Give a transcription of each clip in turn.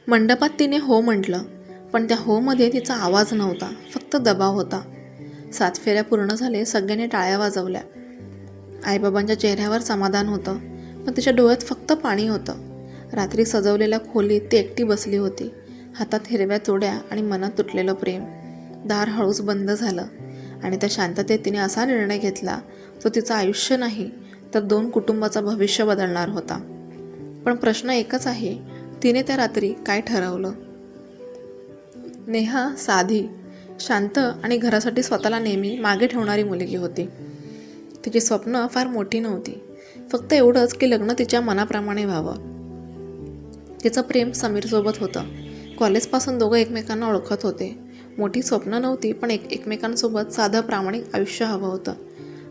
मंडपात तिने हो म्हटलं, पण त्या होमध्ये तिचा आवाज नव्हता, फक्त दबाव होता. 7 फेऱ्या पूर्ण झाले, सगळ्यांनी टाळ्या वाजवल्या. आईबाबांच्या चेहऱ्यावर समाधान होतं, पण तिच्या डोळ्यात फक्त पाणी होतं. रात्री सजवलेल्या खोलीत ती एकटी बसली होती, हातात हिरव्या चोड्या आणि मनात तुटलेलं प्रेम. दार हळूच बंद झालं आणि त्या शांततेत तिने असा निर्णय घेतला जो तिचं आयुष्य नाही तर 2 कुटुंबाचं भविष्य बदलणार होता. पण प्रश्न एकच आहे, तिने त्या रात्री काय ठरवलं? नेहा साधी, शांत आणि घरासाठी स्वतःला नेहमी मागे ठेवणारी मुलगी होती. तिची स्वप्न फार मोठी नव्हती, फक्त एवढंच की लग्न तिच्या मनाप्रमाणे व्हावं. तिचं प्रेम समीरसोबत होतं. कॉलेजपासून दोघं एकमेकांना ओळखत होते. मोठी स्वप्न नव्हती, पण एकमेकांसोबत साधं प्रामाणिक आयुष्य हवं होतं.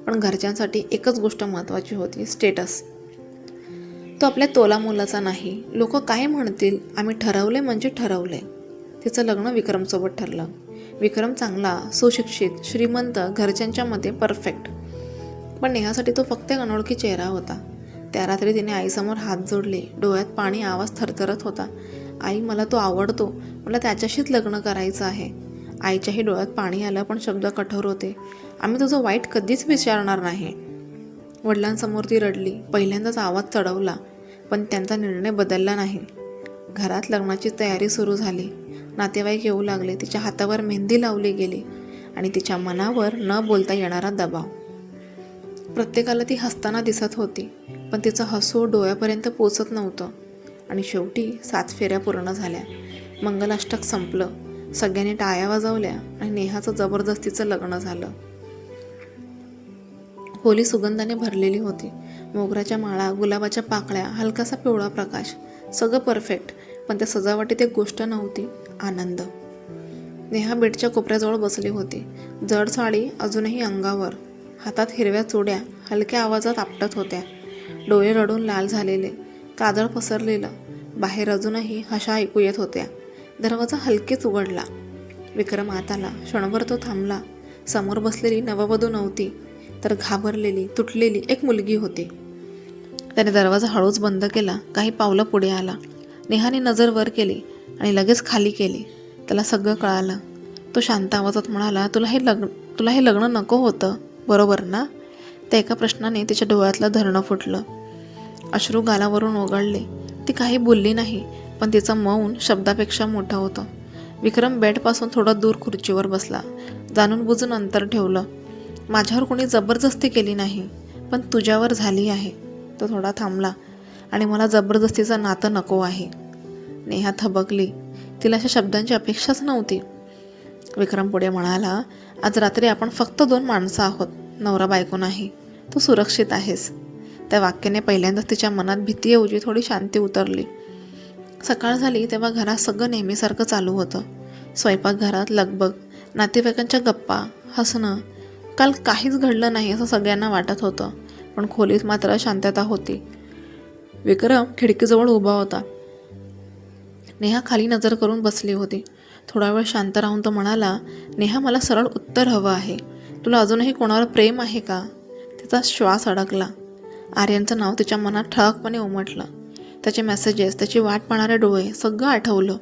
पण घरच्यांसाठी एकच गोष्ट महत्त्वाची होती, स्टेटस. तो आपल्या तोलामोलाचा नाही. लोक काय म्हणतील, आम्ही ठरवले म्हणजे ठरवले. तिचं लग्न विक्रमसोबत ठरलं. विक्रम चांगला, सुशिक्षित, श्रीमंत, घरच्यांच्या मते परफेक्ट. पण नेहासाठी तो फक्त एक अनोळखी चेहरा होता. त्या रात्री तिने आईसमोर हात जोडले, डोळ्यात पाणी, आवाज थरथरत होता. आई, मला तो आवडतो, मला त्याच्याशीच लग्न करायचं आहे. आईच्याही डोळ्यात पाणी आलं, पण शब्द कठोर होते. आम्ही तुझं वाईट कधीच विचारणार नाही. वडिलांसमोर ती रडली. पहिल्यांदाच आवाज चढवला, पण त्यांचा निर्णय बदलला नाही. घरात लग्नाची तयारी सुरू झाली. नातेवाईक येऊ लागले. तिच्या हातावर मेहंदी लावली गेली आणि तिच्या मनावर न बोलता येणारा दबाव. प्रत्येकाला ती हसताना दिसत होती, पण तिचं हसू डोळ्यापर्यंत पोचत नव्हतं. आणि शेवटी 7 फेऱ्या पूर्ण झाल्या. मंगलाष्टक संपलं. सगळ्यांनी टाळ्या वाजवल्या आणि नेहाचं जबरदस्तीचं लग्न झालं. खोली सुगंधाने भरलेली होती. मोगऱ्याच्या माळा, गुलाबाच्या पाकळ्या, हलकासा पिवळा प्रकाश, सगळं परफेक्ट. पण त्या सजावटीत एक गोष्ट नव्हती, आनंद. नेहा बेडच्या कोपऱ्याजवळ बसली होती. जड साडी अजूनही अंगावर, हातात हिरव्या चोड्या हलक्या आवाजात आपटत होत्या. डोळे रडून लाल झालेले, काजळ पसरलेलं. बाहेर अजूनही हशा ऐकू येत होत्या. दरवाजा हलकेच उघडला. विक्रम आत आला. क्षणभर तो थांबला. समोर बसलेली नववधू नव्हती, तर घाबरलेली, तुटलेली एक मुलगी होती. त्याने दरवाजा हळूच बंद केला. काही पावलं पुढे आला. नेहाने नजर वर केली आणि लगेच खाली केली. त्याला सगळं कळालं. तो शांत आवाजात म्हणाला, तुला हे लग्न नको होतं, बरोबर ना? त्या एका प्रश्नाने तिच्या डोळ्यातलं धरणं फुटलं. अश्रू गालावरून ओघळले. ती काही बोलली नाही, पण तिचं मौन शब्दापेक्षा मोठं होतं. विक्रम बेडपासून थोडं दूर खुर्चीवर बसला. जाणून बुजून अंतर ठेवलं. माझ्यावर कोणी जबरदस्ती केली नाही, पण तुझ्यावर झाली आहे. तो थोडा थांबला. आणि मला जबरदस्तीचं नातं नको आहे. नेहा थबकली. तिला अशा शब्दांची अपेक्षाच नव्हती. विक्रम पुढे म्हणाला, आज रात्री आपण फक्त 2 माणसं आहोत, नवरा बायको नाही. तू सुरक्षित आहेस. त्या वाक्याने पहिल्यांदाच तिच्या मनात भीतीऐवजी थोडी शांती उतरली. सकाळ झाली तेव्हा घरात सगळं नेहमीसारखं चालू होतं. स्वयंपाकघरात लगबग, नातेवाईकांच्या गप्पा, हसणं. काल काहीच घडलं नाही असं सगळ्यांना वाटत होतं, पण खोलीत मात्र शांतता होती. विक्रम खिडकीजवळ उभा होता. नेहा खाली नजर करून बसली होती. थोडा वेळ शांत राहून तो म्हणाला, नेहा, मला सरळ उत्तर हवं आहे. तुला अजूनही कोणावर प्रेम आहे का? तिचा श्वास अडकला. आर्यनचं नाव तिच्या मनात ठळकपणे उमटलं. त्याचे मेसेजेस, त्याची वाट पाहणारे डोळे, सगळं आठवलं.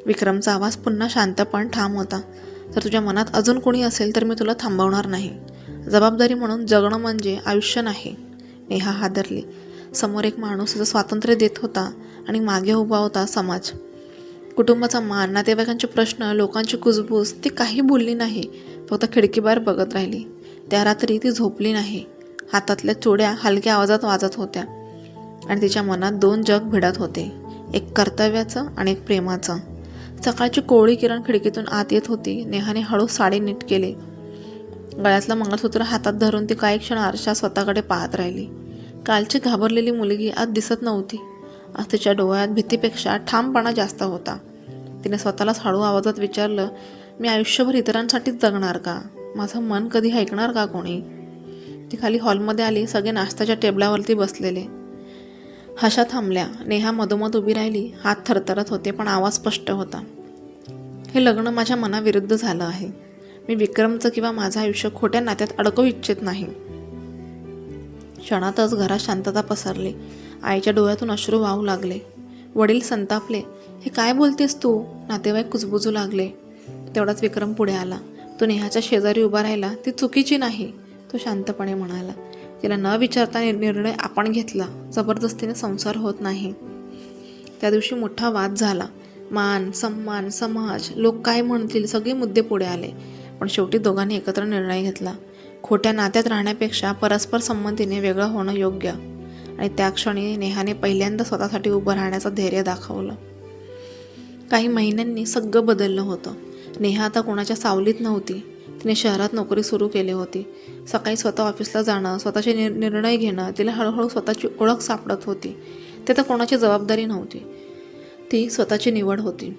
विक्रमचा आवाज पुन्हा शांत पण ठाम होता. जर तुझ्या मनात अजून कोणी असेल तर मी तुला थांबवणार नाही. जबाबदारी म्हणून जगणं म्हणजे आयुष्य नाही. नेहा हादरली. समोर एक माणूस तिचं स्वातंत्र्य देत होता आणि मागे उभा होता समाज. कुटुंबाचा मान, नातेवाईकांचे प्रश्न, लोकांची कुजबूज. ती काही बोलली नाही, फक्त खिडकीबाहेर बघत राहिली. त्या रात्री ती झोपली नाही. हातातल्या चोड्या हलक्या आवाजात वाजत होत्या आणि तिच्या मनात 2 जग भिडत होते, एक कर्तव्याचं आणि एक प्रेमाचं. सकाळची कोवळी किरण खिडकीतून आत येत होती. नेहाने हळू साडी नीट केली. गळ्यातलं मंगळसूत्र हातात धरून ती काही क्षण आरशात स्वतःकडे पाहत राहिली. कालची घाबरलेली मुलगी आज दिसत नव्हती. आज तिच्या डोळ्यात भीतीपेक्षा ठामपणा जास्त होता. तिने स्वतःलाच हळू आवाजात विचारलं, मी आयुष्यभर इतरांसाठीच जगणार का? माझं मन कधी ऐकणार का कोणी? ती खाली हॉलमध्ये आली. सगळे नाश्त्याच्या टेबलावरती बसलेले. हशा थांबल्या. नेहा मधोमध उभी राहिली. हात थरथरत होते, पण आवाज स्पष्ट होता. हे लग्न माझ्या मनाविरुद्ध झालं आहे. मी विक्रमचं किंवा माझं आयुष्य खोट्या नात्यात अडकवू इच्छित नाही. क्षणातच घरात शांतता पसरली. आईच्या डोळ्यातून अश्रू वाहू लागले. वडील संतापले. हे काय बोलतेस तू? नातेवाईक कुजबुजू लागले. तेवढाच विक्रम पुढे आला. तो नेहाच्या शेजारी उभा राहिला. ती चुकीची नाही, तो शांतपणे म्हणाला. तिला न विचारता निर्णय आपण घेतला. जबरदस्तीने संसार होत नाही. त्या दिवशी मोठा वाद झाला. मान, सन्मान, समाज, लोक काय म्हणतील, सगळे मुद्दे पुढे आले. पण शेवटी दोघांनी एकत्र निर्णय घेतला. खोट्या नात्यात राहण्यापेक्षा परस्पर संमतीने वेगळं होणं योग्य. आणि त्या क्षणी नेहाने पहिल्यांदा स्वतःसाठी उभं राहण्याचं धैर्य दाखवलं. काही महिन्यांनी सगळं बदललं होतं. नेहा आता कोणाच्या सावलीत नव्हती. तिने शहरात नोकरी सुरू केली होती. सकाळी स्वतः ऑफिसला जाणं, स्वतःचे निर्णय घेणं, तिला हळूहळू स्वतःची ओळख सापडत होती. ते तर कोणाची जबाबदारी नव्हती, ती स्वतःची निवड होती.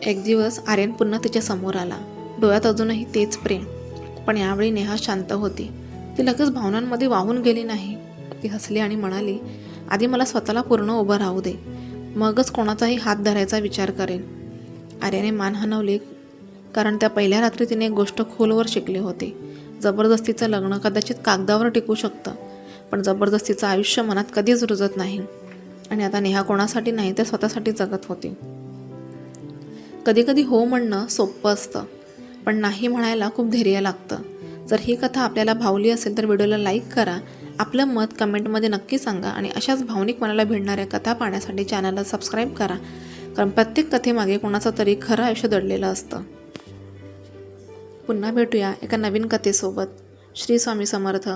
एक दिवस आर्यन पुन्हा तिच्या समोर आला. डोळ्यात अजूनही तेच प्रेम. पण यावेळी नेहा शांत होती. ती लगेच भावनांमध्ये वाहून गेली नाही. ती हसली आणि म्हणाली, आधी मला स्वतःला पूर्ण उभं राहू दे, मगच कोणाचाही हात धरायचा विचार करेन. आर्याने मान हलवली, कारण त्या पहिल्या रात्री तिने एक गोष्ट खोलवर शिकली होती. जबरदस्तीचं लग्न कदाचित कागदावर टिकू शकतं, पण जबरदस्तीचं आयुष्य मनात कधीच रुजत नाही. आणि आता नेहा कोणासाठी नाही तर स्वतःसाठी जगत होती. कधीकधी हो म्हणणं सोपं असतं, पण नाही म्हणायला खूप धैर्य लागतं. जर ही कथा आपल्याला भावली असेल तर व्हिडिओला लाईक करा. आपलं मत कमेंटमध्ये नक्की सांगा. आणि अशाच भावनिक मनाला भिडणाऱ्या कथा पाहण्यासाठी चॅनलला सबस्क्राईब करा, कारण प्रत्येक कथेमागे कोणाचं तरी खरं आयुष्य दडलेलं असतं. पुन्हा भेटूया एका नवीन कथेसोबत. श्री स्वामी समर्थ.